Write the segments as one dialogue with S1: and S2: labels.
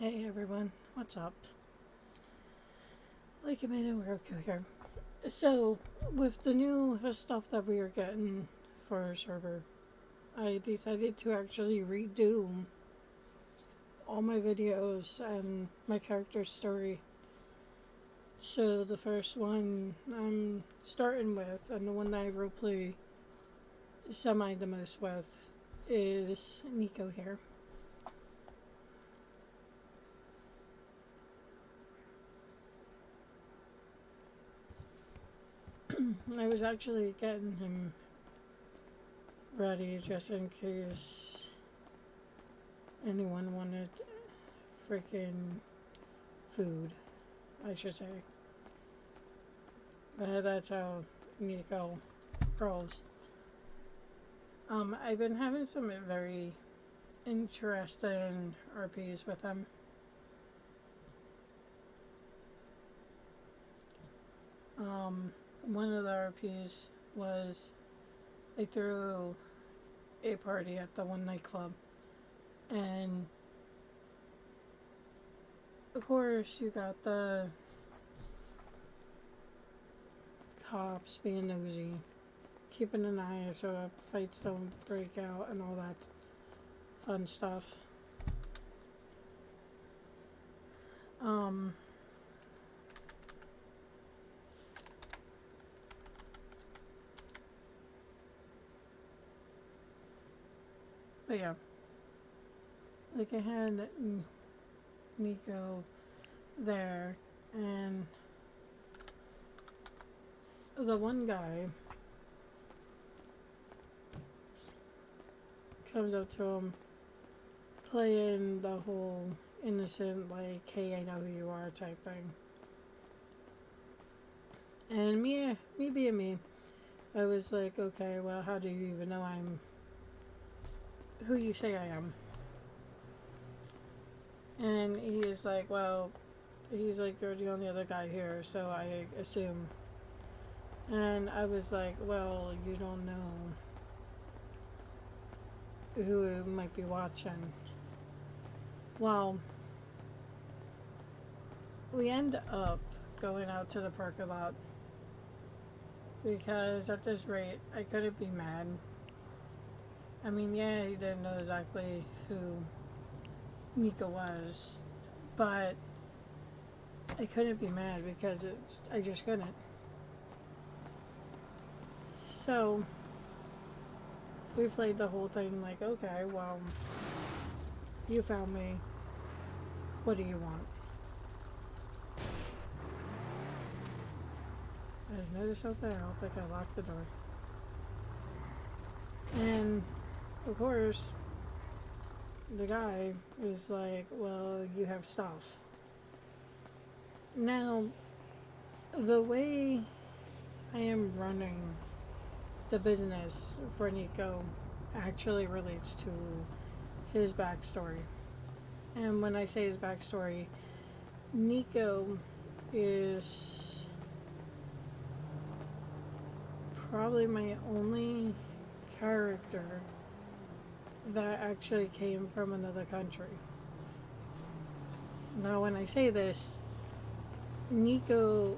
S1: Hey everyone, what's up? Like a minute, we're okay here. So, with the new stuff that we are getting for our server, I decided to actually redo all my videos and my character's story. So, the first one I'm starting with, and the one that I roleplay semi the most with, is Neko here. I was actually getting him ready just in case anyone wanted freaking food, I should say. That's how Neko rolls. I've been having some very interesting RPs with him. One of the RPs was I threw a party at the one nightclub, and of course you got the cops being nosy, keeping an eye so fights don't break out and all that fun stuff. But yeah, like I had Neko there, and the one guy comes up to him playing the whole innocent, like, hey, I know who you are type thing. And me being me, I was like, okay, well, how do you even know I'm who you say I am? And he is like, well, he's like, you're the only other guy here, so I assume. And I was like, well, you don't know who might be watching. Well, we end up going out to the parking lot because at this rate, I couldn't be mad. I mean, yeah, he didn't know exactly who Neko was, but I couldn't be mad because I just couldn't. So, we played the whole thing like, okay, well, you found me. What do you want? I just noticed something. I don't think I locked the door. And, of course, the guy was like, well, you have stuff. Now, the way I am running the business for Neko actually relates to his backstory. And when I say his backstory, Neko is probably my only character that actually came from another country. Now, when I say this, Neko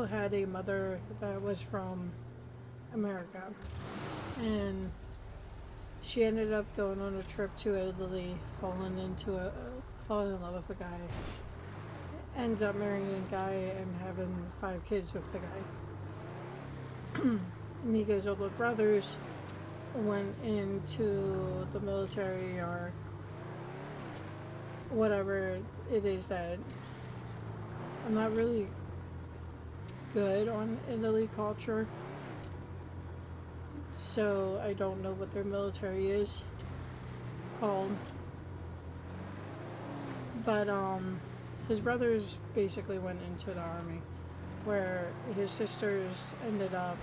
S1: had a mother that was from America, and she ended up going on a trip to Italy, falling in love with a guy, ends up marrying a guy and having 5 kids with the guy. Neko's older brothers went into the military or whatever it is that I'm not really good on Italy culture, so I don't know what their military is called. But his brothers basically went into the army, where his sisters ended up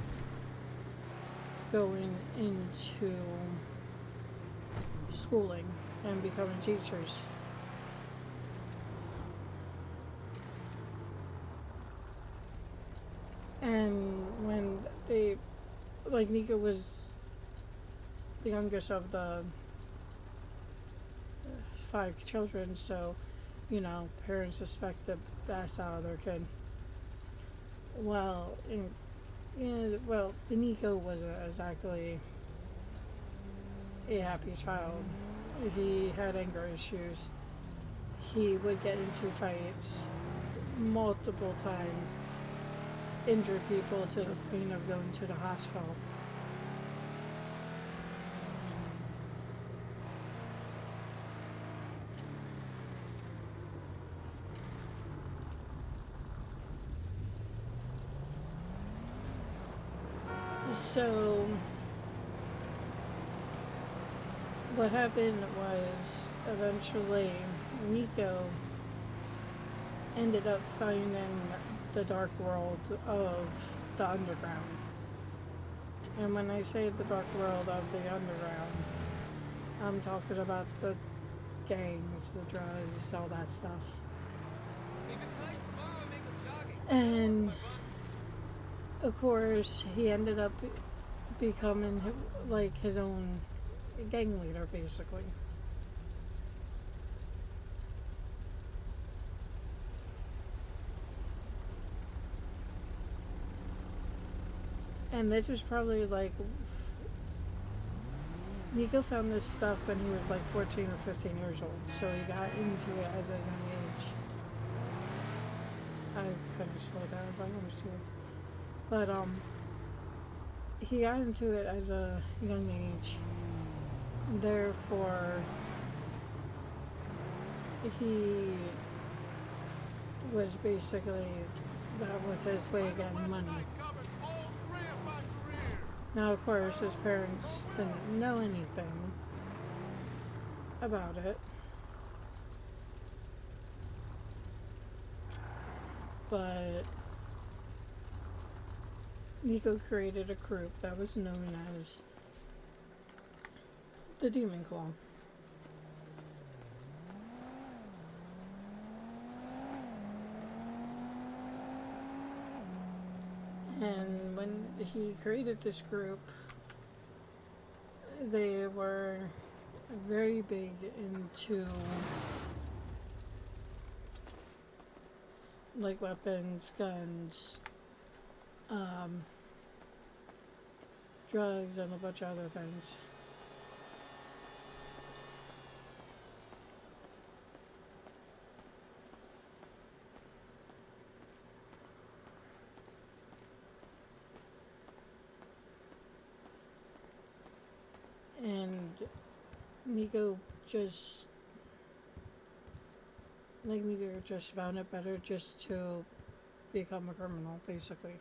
S1: going into schooling and becoming teachers. And when they, like, Neko was the youngest of the 5 children, so, you know, parents expect the best out of their kid. Well, the Neko wasn't exactly a happy child. He had anger issues. He would get into fights multiple times, injure people to the point of going to the hospital. So, what happened was, eventually, Neko ended up finding the dark world of the underground. And when I say the dark world of the underground, I'm talking about the gangs, the drugs, all that stuff. And of course, he ended up becoming like his own gang leader, basically. And this was probably like, Neko found this stuff when he was like 14 or 15 years old, so he got into it as a young age. I couldn't slow down if I wanted to. But, he got into it as a young age. Therefore, he was basically, that was his way of getting money. Now, of course, his parents didn't know anything about it. But Neko created a group that was known as the Demon Claw. And when he created this group, they were very big into like weapons, guns, drugs, and a bunch of other things. And Neko just found it better just to become a criminal, basically.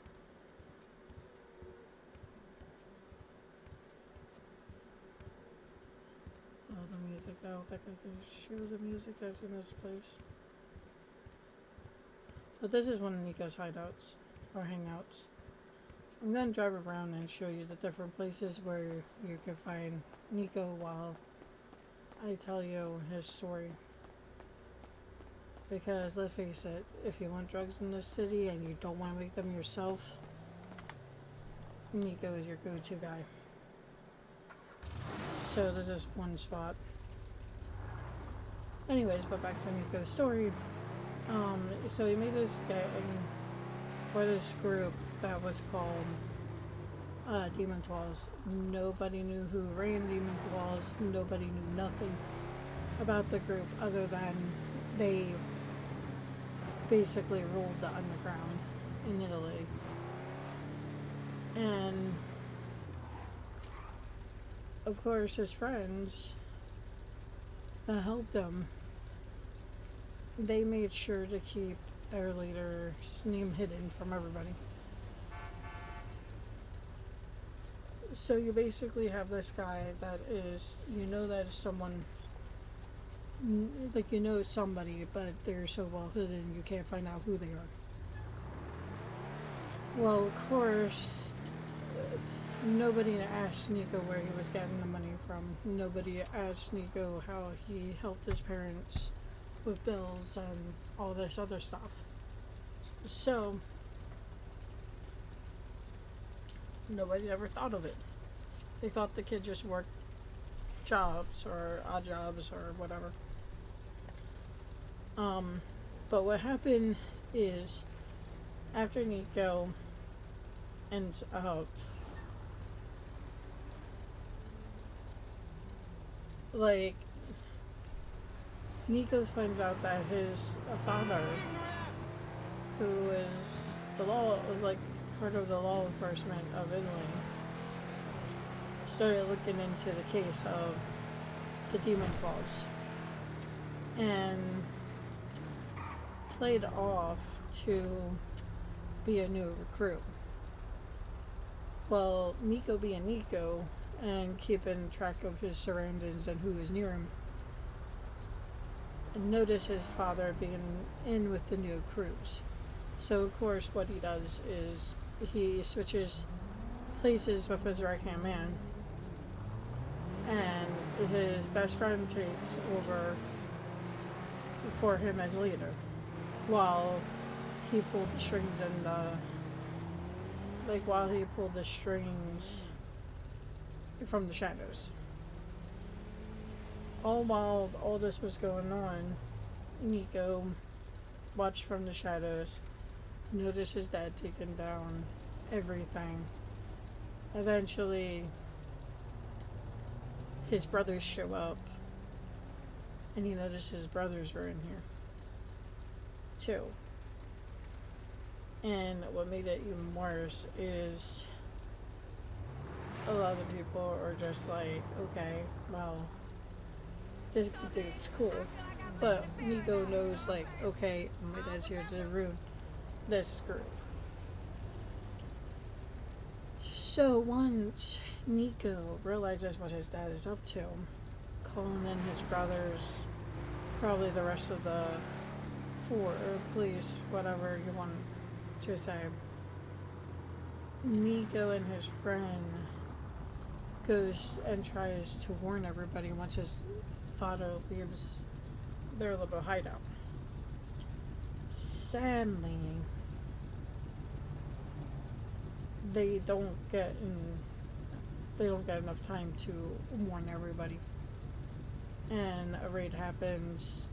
S1: Oh, the music. I don't think I can show the music that's in this place. But this is one of Neko's hideouts, or hangouts. I'm going to drive around and show you the different places where you can find Neko while I tell you his story. Because, let's face it, if you want drugs in this city and you don't want to make them yourself, Neko is your go-to guy. So this is one spot. Anyways, but back to Neko's story. So he made this guy for this group that was called Demon Claws. Nobody knew who ran Demon Claws. Nobody knew nothing about the group other than they basically ruled the underground in Italy. And of course his friends that helped him, they made sure to keep their leader's name hidden from everybody. So you basically have this guy that is, that is someone, like it's somebody, but they're so well hidden you can't find out who they are. Well, of course, nobody asked Neko where he was getting the money from. Nobody asked Neko how he helped his parents with bills and all this other stuff. So, nobody ever thought of it. They thought the kid just worked jobs or odd jobs or whatever. But what happened is after Neko ends up like Neko finds out that his father, who is the law like part of the law enforcement of Italy, started looking into the case of the demon claws and played off to be a new recruit. Well, Neko being Neko and keeping track of his surroundings and who is near him, noticed his father being in with the new recruits. So of course what he does is he switches places with his right hand man, and his best friend takes over for him as leader, while he pulled the strings and while he pulled the strings from the shadows. All while all this was going on, Neko watched from the shadows, noticed his dad taking down everything. Eventually, his brothers show up, and he noticed his brothers were in here too. And what made it even worse is a lot of people are just like, okay, well, this dude's cool. But Neko knows, like, okay, my dad's here to ruin this group. So once Neko realizes what his dad is up to, calling in his brothers, probably the rest of the four, or police, whatever you want to say, Neko and his friend goes and tries to warn everybody once his father leaves their little hideout. Sadly, they don't get enough time to warn everybody, and a raid happens.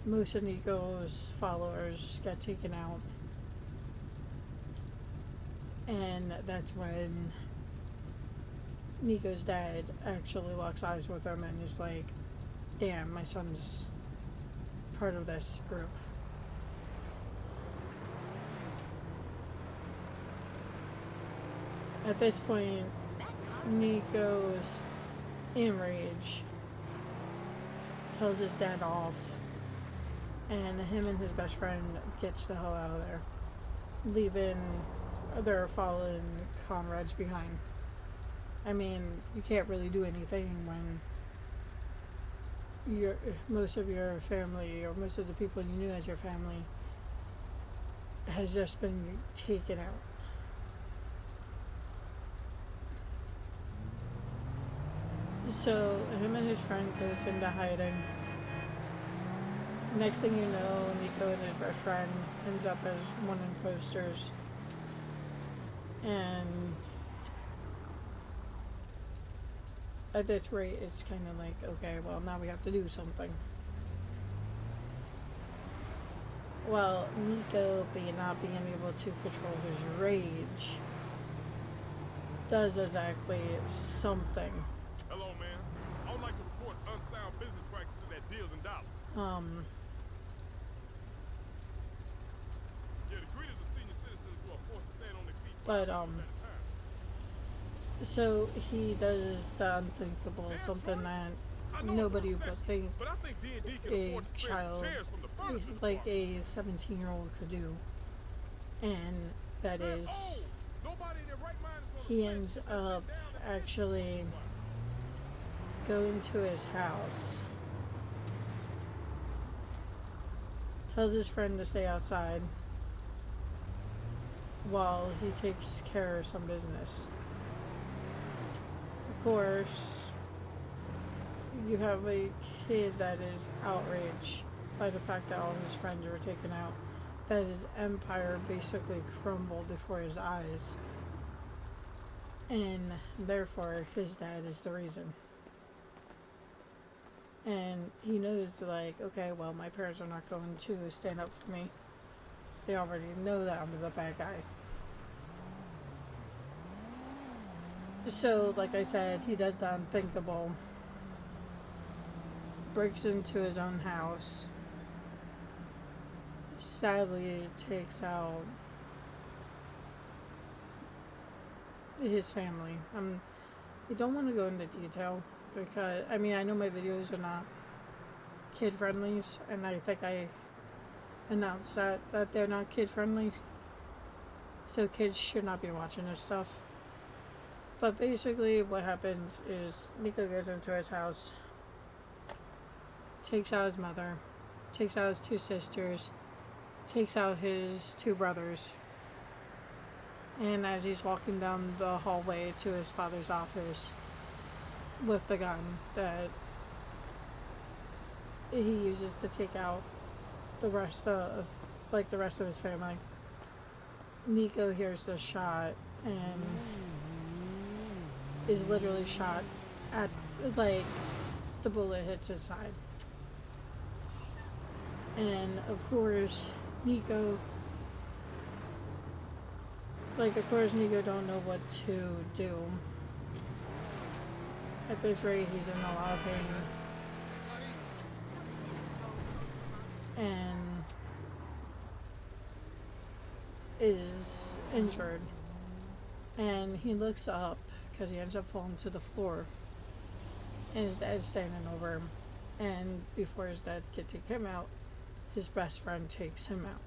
S1: Most of Neko's followers get taken out, and that's when Neko's dad actually locks eyes with him and is like, damn, my son's part of this group. At this point, Neko's enraged, tells his dad off, and him and his best friend gets the hell out of there, leaving their fallen comrades behind. I mean, you can't really do anything when most of your family, or most of the people you knew as your family, has just been taken out. So him and his friend goes into hiding. Next thing you know, Neko and his best friend ends up as wanted posters, and at this rate, it's kind of like, okay, well, now we have to do something. Well, Neko, not being able to control his rage, does exactly something.
S2: Hello, man. I would like to report unsound business practices at Deals and Dollars. Yeah, the greeters of senior citizens who are forced to stand on their feet.
S1: But, so he does the unthinkable, something that nobody would think a child, like a 17-year-old could do. And that is, he ends up actually going to his house, tells his friend to stay outside while he takes care of some business. Of course, you have a kid that is outraged by the fact that all his friends were taken out, that his empire basically crumbled before his eyes, and therefore his dad is the reason. And he knows, like, okay, well, my parents are not going to stand up for me. They already know that I'm the bad guy. So, like I said, he does the unthinkable. Breaks into his own house. Sadly, takes out his family. I don't want to go into detail because, I mean, I know my videos are not kid friendly, and I think I announced that they're not kid friendly. So kids should not be watching this stuff. But basically what happens is Neko goes into his house, takes out his mother, takes out his two sisters, takes out his two brothers. And as he's walking down the hallway to his father's office with the gun that he uses to take out the rest of his family, Neko hears the shot and is literally shot at, like, the bullet hits his side. And of course, Neko don't know what to do. At this rate, he's in a lot of pain. And is injured. And he looks up because he ends up falling to the floor. And his dad's standing over him. And before his dad can take him out, his best friend takes him out.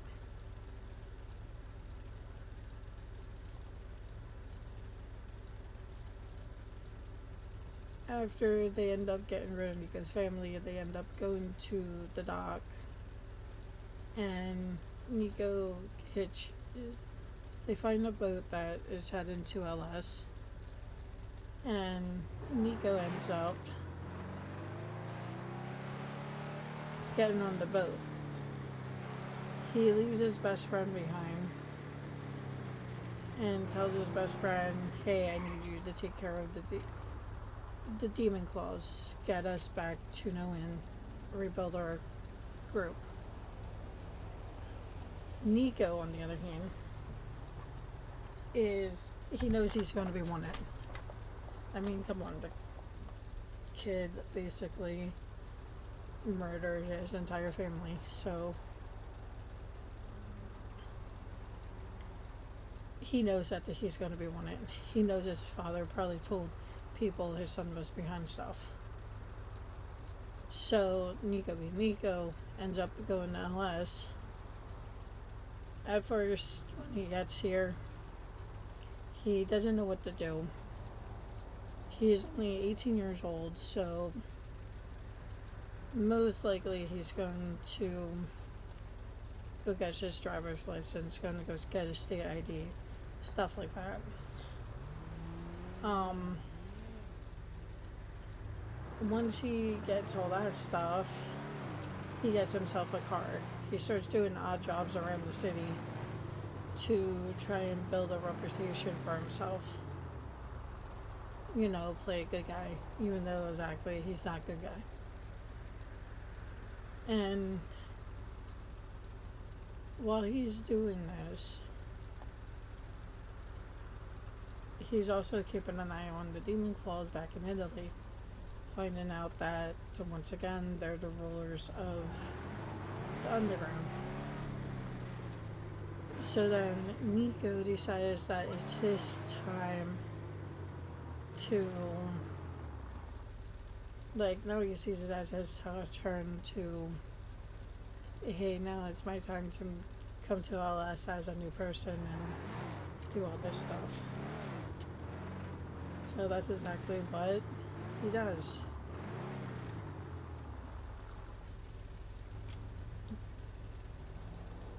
S1: After they end up getting rid of Neko's family, they end up going to the dock. And they find a boat that is heading to LS. And Neko ends up getting on the boat. He leaves his best friend behind and tells his best friend, hey, I need you to take care of the demon claws, get us back to Noan, rebuild our group. Neko, on the other hand, he knows he's going to be wanted. I mean, come on, the kid basically murdered his entire family, so he knows that he's going to be wanted. He knows his father probably told people his son was behind stuff. So Neko being Neko ends up going to LS. At first, when he gets here, he doesn't know what to do. He's only 18 years old, so most likely he's going to go get his driver's license, going to go get his state ID, stuff like that. Once he gets all that stuff, he gets himself a car. He starts doing odd jobs around the city to try and build a reputation for himself. You know, play a good guy, even though exactly he's not a good guy. And while he's doing this, he's also keeping an eye on the demon claws back in Italy, finding out that, once again, they're the rulers of the underground. So then Neko decides that it's his time to, now he sees it as his turn to, hey, now it's my time to come to LS as a new person and do all this stuff. So that's exactly what he does.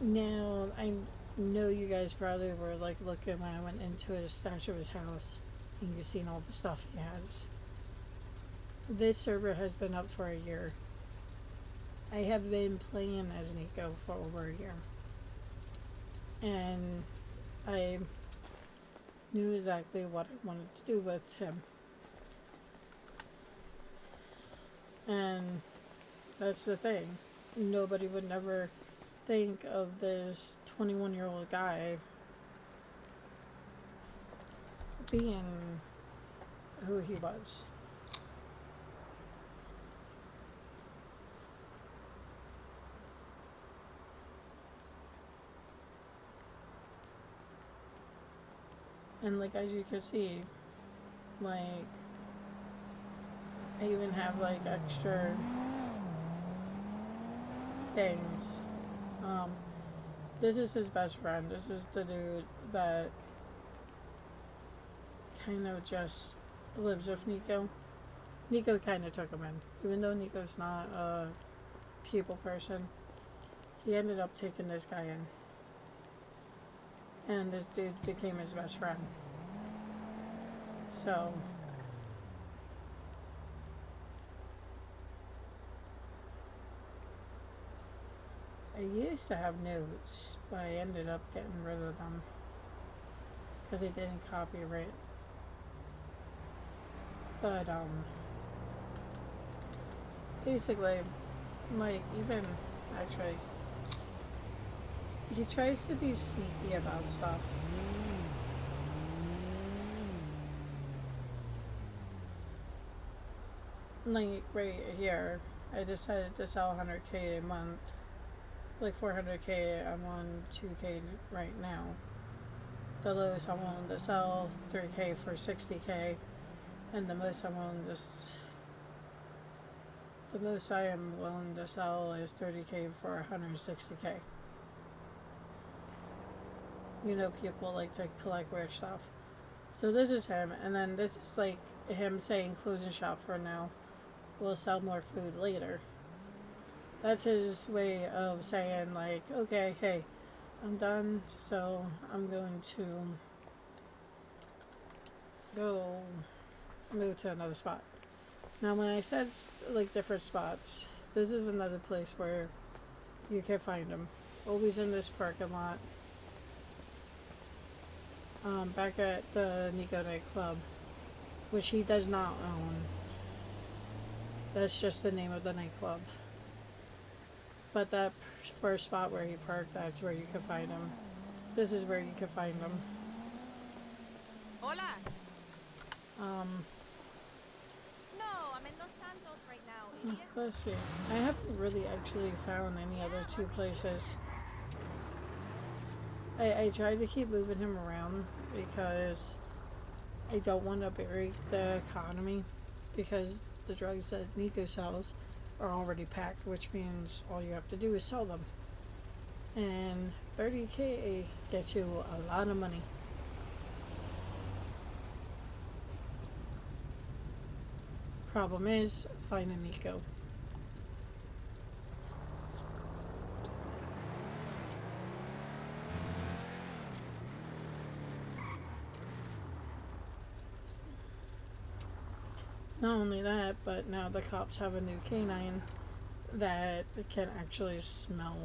S1: Now, I know you guys probably were looking when I went into his stash of his house and you've seen all the stuff he has. This server has been up for a year. I have been playing as Neko for over a year. And I knew exactly what I wanted to do with him. And that's the thing. Nobody would never think of this 21-year-old guy being who he was. And like, as you can see, like, I even have like extra things. This is his best friend. This is the dude that kind of just lives with Neko. Neko kind of took him in. Even though Neko's not a people person, he ended up taking this guy in. And this dude became his best friend. So, I used to have notes, but I ended up getting rid of them because they didn't copyright. But basically, like, even actually, he tries to be sneaky about stuff. Like right here, I decided to sell 100K a month. Like 400K, I'm on 2K right now. The lowest I'm willing to sell 3K for 60K, and the most I am willing to sell is 30K for 160K. You know, people like to collect rare stuff. So this is him, and then this is like him saying closing shop for now. We'll sell more food later. That's his way of saying, like, okay, hey, I'm done, so I'm going to go move to another spot. Now, when I said, like, different spots, this is another place where you can find him. Always in this parking lot. Back at the Neko nightclub, which he does not own. That's just the name of the nightclub. But that first spot where he parked, that's where you can find him. This is where you can find him.
S3: Hola.
S1: No,
S3: I'm in Los Santos right now, idiot.
S1: Let's see. I haven't really actually found any other two places. I tried to keep moving him around because I don't want to break the economy, because the drugs that Neko sells are already packed, which means all you have to do is sell them. And 30K gets you a lot of money. Problem is finding Neko. Not only that, but now the cops have a new canine that can actually smell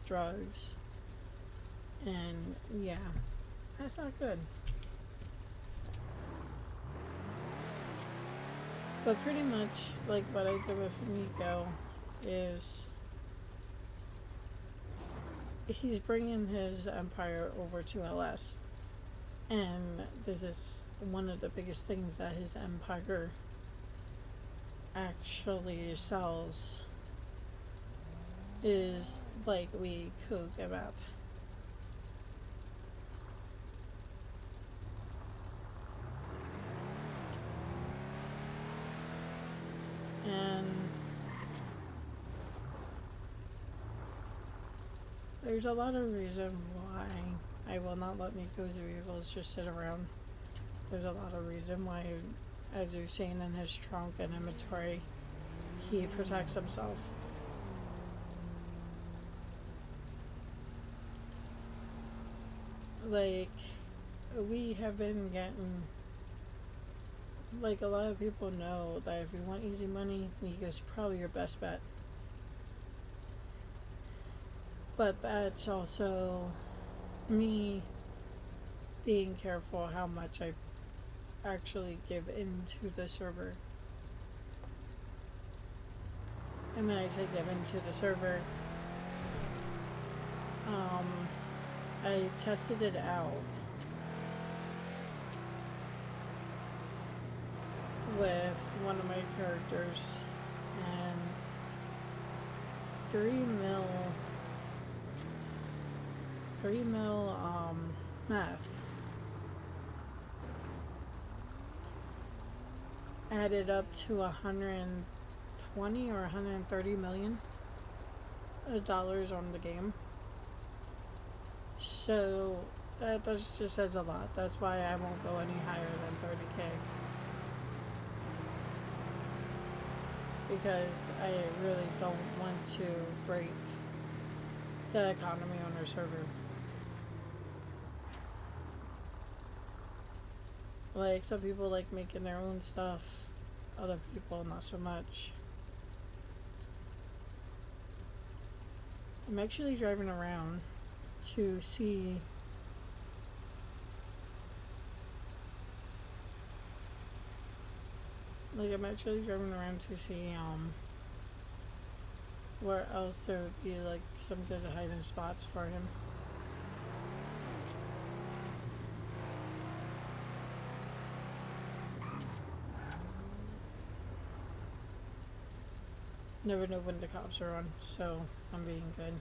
S1: drugs. And yeah, that's not good. But pretty much, like, what I did with Neko is he's bringing his empire over to LS. And this is one of the biggest things that his empire actually sells is, like, we cook kebab. And there's a lot of reason why I will not let Neko's vehicles just sit around. There's a lot of reason why, as you've seen in his trunk and inventory, he protects himself. Like, we have been getting, like, a lot of people know that if you want easy money, Neko's probably your best bet. But that's also me being careful how much I actually give into the server. and when I say given to the server, I tested it out with one of my characters, and 3 mil math added up to 120 or 130 million dollars on the game. So that just says a lot. That's why I won't go any higher than 30k. Because I really don't want to break the economy on our server. Like, some people like making their own stuff, other people not so much. I'm actually driving around to see I'm actually driving around to see where else there would be like some good hiding spots for him. Never know when the cops are on, so I'm being good.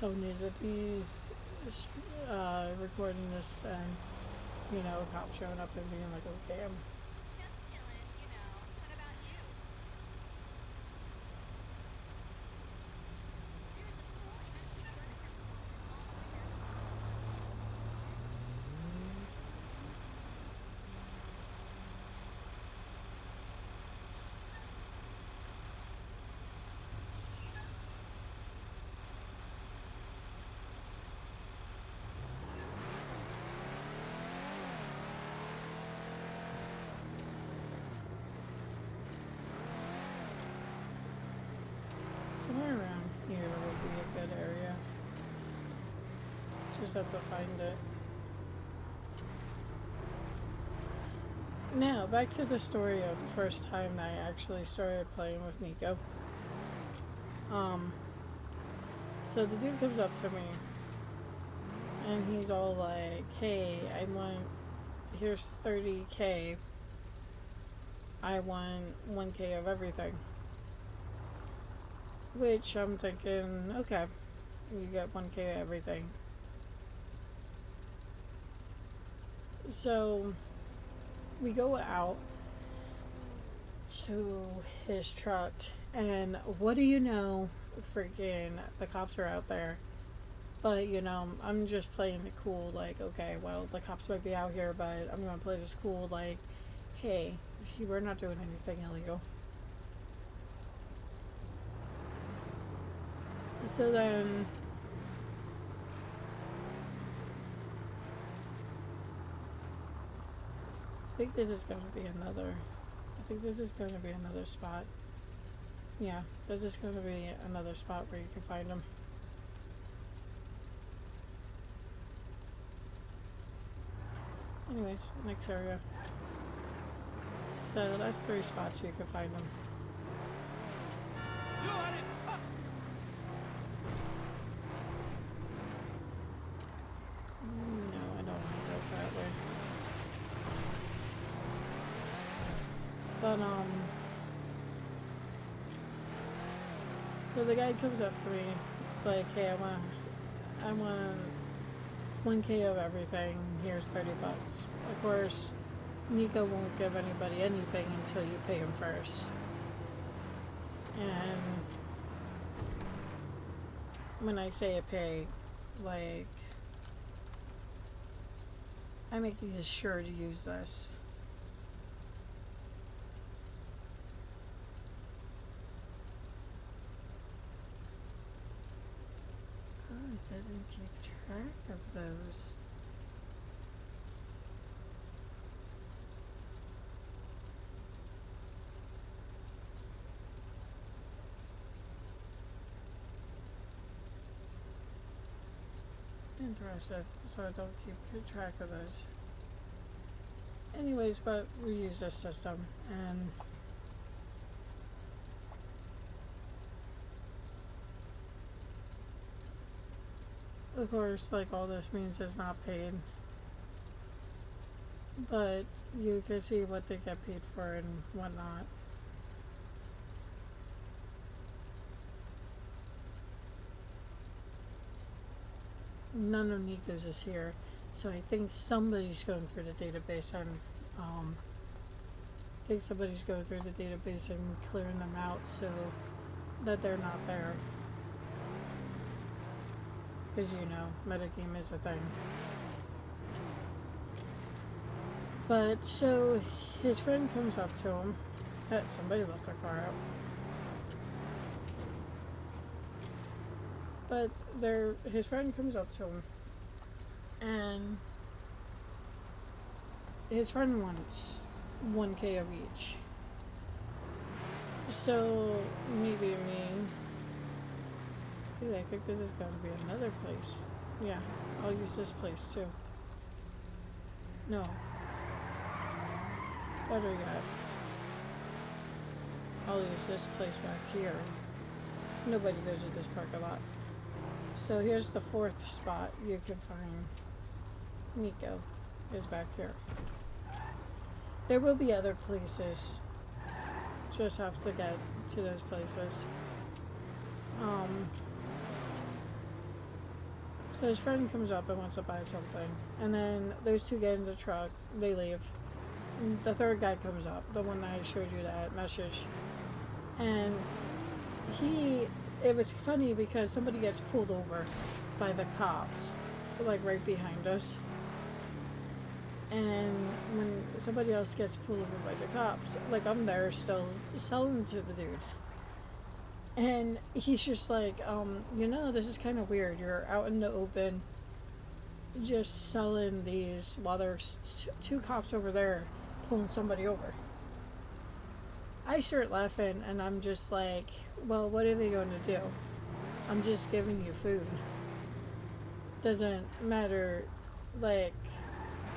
S1: Don't need to be recording this and, you know, a cop showing up and being like, oh damn.
S3: Just chillin', you know. What about you?
S1: Somewhere around here would be a good area. Just have to find it. Now, back to the story of the first time I actually started playing with Neko. So the dude comes up to me, and he's all like, hey, here's 30k, I want 1k of everything. Which I'm thinking, okay, you get 1k of everything. So we go out to his truck, and what do you know, freaking the cops are out there. But you know, I'm just playing it cool, like, okay, well, the cops might be out here, but I'm gonna play this cool, like, hey, we're not doing anything illegal. So then I think this is going to be another spot. Yeah, this is going to be another spot where you can find them. Anyways, next area. So that's 3 spots you can find them.
S2: You on it! Ha!
S1: No, I don't want to go that way. But, so the guy comes up to me, it's like, hey, I want 1k of everything, here's 30 bucks. Of course, Neko won't give anybody anything until you pay him first. And when I say I pay, like, I make you sure to use this. Oh, it doesn't keep track of those. Interesting. So I don't keep track of those. Anyways, but we use this system, and Of course, like, all this means is not paid. But you can see what they get paid for and whatnot. None of Neko's is here. So I think somebody's going through the database and I think somebody's going through the database and clearing them out so that they're not there. Because you know, metagame is a thing. But so his friend comes up to him. Somebody left their car out. But his friend comes up to him, and his friend wants 1K of each. So maybe ooh, I think this is going to be another place. Yeah, I'll use this place too. No. Better yet, I'll use this place back here. Nobody goes to this parking lot. So here's the 4th spot you can find Neko, is back here. There will be other places. Just have to get to those places. So his friend comes up and wants to buy something. And then those two get in the truck, they leave. And the third guy comes up, the one that I showed you that message. And it was funny because somebody gets pulled over by the cops, like right behind us. And when somebody else gets pulled over by the cops, like I'm there still selling to the dude. And he's just like, you know, this is kind of weird. You're out in the open just selling these while there's two cops over there pulling somebody over. I start laughing and I'm just like, well, what are they going to do? I'm just giving you food. Doesn't matter, like,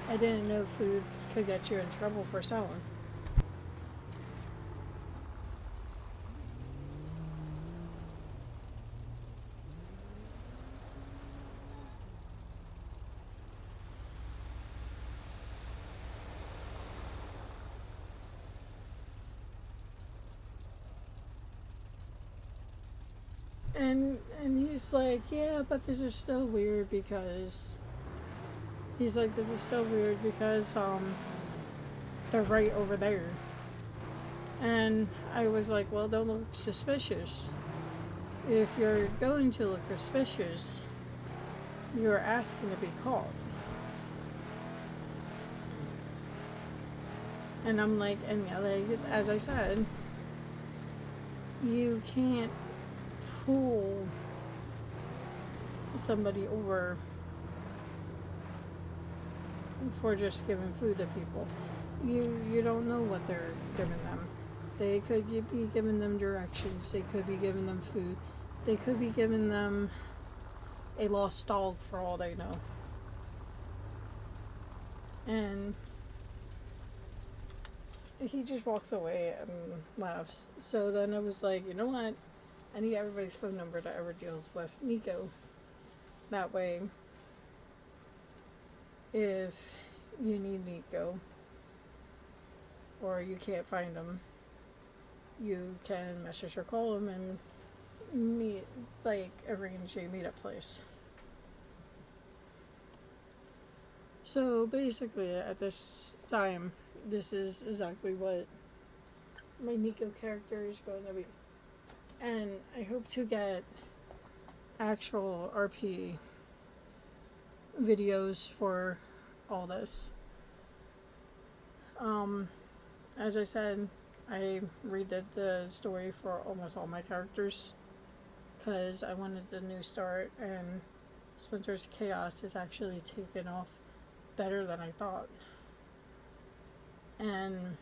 S1: I didn't know food could get you in trouble for selling. And he's like, yeah, but this is still weird because they're right over there. And I was like, well, don't look suspicious. If you're going to look suspicious, you're asking to be caught. And I'm like, and yeah, like, as I said, you can't pull somebody over for just giving food to people. You don't know what they're giving them. They could be giving them directions. They could be giving them food. They could be giving them a lost dog for all they know. And he just walks away and laughs. So then I was like, you know what? I need everybody's phone number that ever deals with Neko. That way, if you need Neko or you can't find him, you can message or call him and meet, like, arrange a meetup place. So basically, at this time, this is exactly what my Neko character is going to be. And I hope to get actual RP videos for all this. As I said, I redid the story for almost all my characters because I wanted the new start, and Splintered Chaos is actually taken off better than I thought. And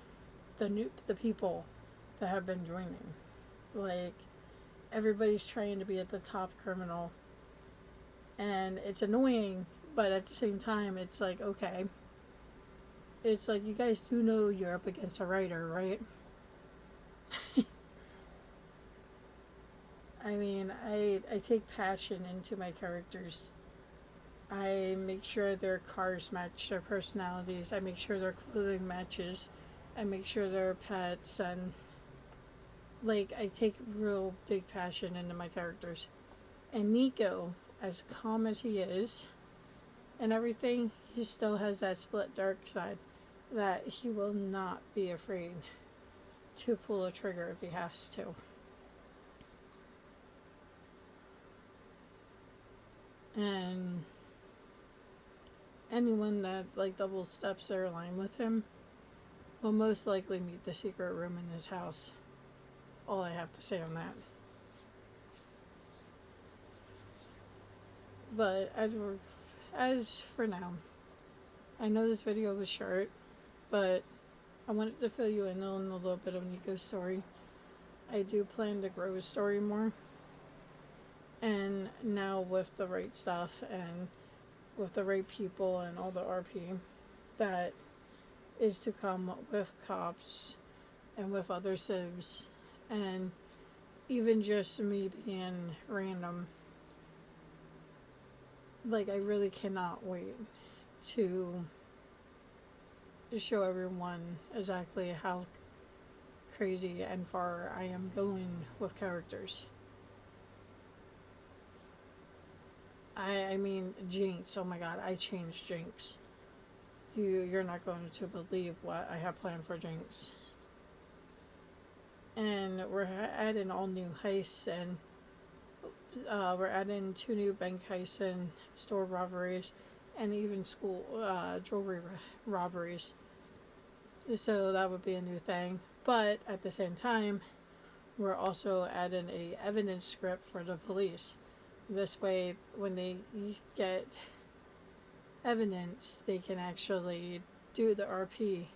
S1: the people that have been joining, like, everybody's trying to be at the top criminal, and it's annoying, but at the same time it's like, okay, it's like, you guys do know you're up against a writer, right? I mean, I take passion into my characters, I make sure their cars match their personalities. I make sure their clothing matches. I make sure their pets, and like I take real big passion into my characters. And Neko, as calm as he is and everything, he still has that split dark side that he will not be afraid to pull a trigger if he has to. And anyone that like double steps their line with him will most likely meet the secret room in his house. All I have to say on that. But as for now, I know this video was short, but I wanted to fill you in on a little bit of Neko's story. I do plan to grow his story more. And now with the right stuff and with the right people and all the RP that is to come with cops and with other civs and even just me being random, like I really cannot wait to show everyone exactly how crazy and far I am going with characters. I mean, Jinx, oh my god, I changed Jinx. You're not going to believe what I have planned for Jinx. And we're adding all new heists, and we're adding 2 new bank heists and store robberies, and even school jewelry robberies. So that would be a new thing. But at the same time, we're also adding a evidence script for the police. This way, when they get evidence, they can actually do the RP,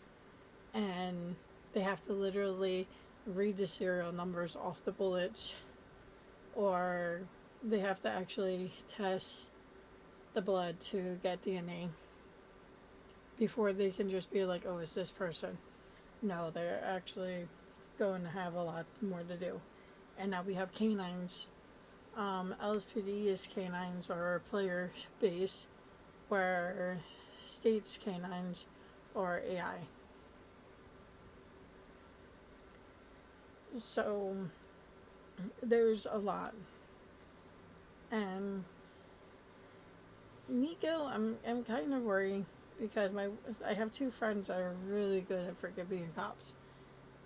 S1: and they have to literally read the serial numbers off the bullets, or they have to actually test the blood to get DNA before they can just be like, oh, it's this person. No, they're actually going to have a lot more to do. And now we have canines. LSPD's canines are player base, where state's canines are AI. So there's a lot. And Neko, I'm kind of worried because I have 2 friends that are really good at freaking being cops,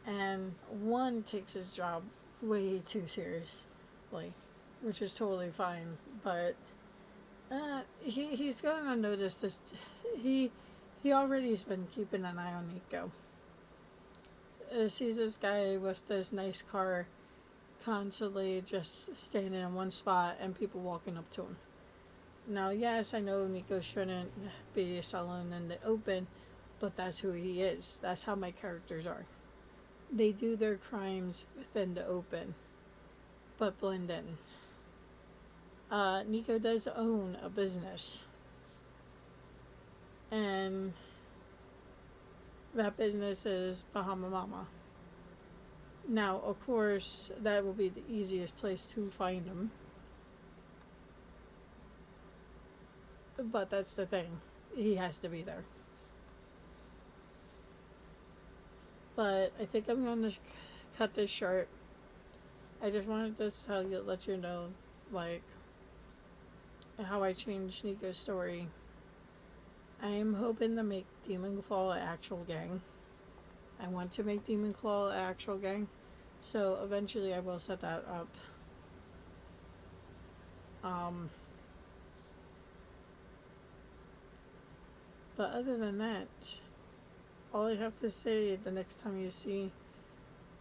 S1: and one takes his job way too seriously, which is totally fine. But he's going to notice this. He already's been keeping an eye on Neko. Sees this guy with this nice car constantly just standing in one spot and people walking up to him. Now, yes, I know Neko shouldn't be selling in the open, but that's who he is. That's how my characters are. They do their crimes within the open, but blend in. Neko does own a business, and that business is Bahama Mama. Now, of course, that will be the easiest place to find him. But that's the thing. He has to be there. But I think I'm going to cut this short. I just wanted to let you know, like, how I changed Neko's story. I am hoping to make Demon Claw an actual gang. I want to make Demon Claw an actual gang. So eventually I will set that up. But other than that, all I have to say the next time you see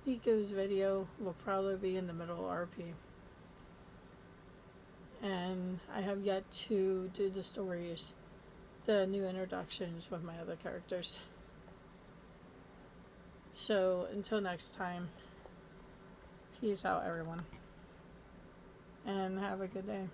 S1: Neko's video will probably be in the middle of RP. And I have yet to do the stories, the new introductions with my other characters. So until next time, peace out everyone. And have a good day.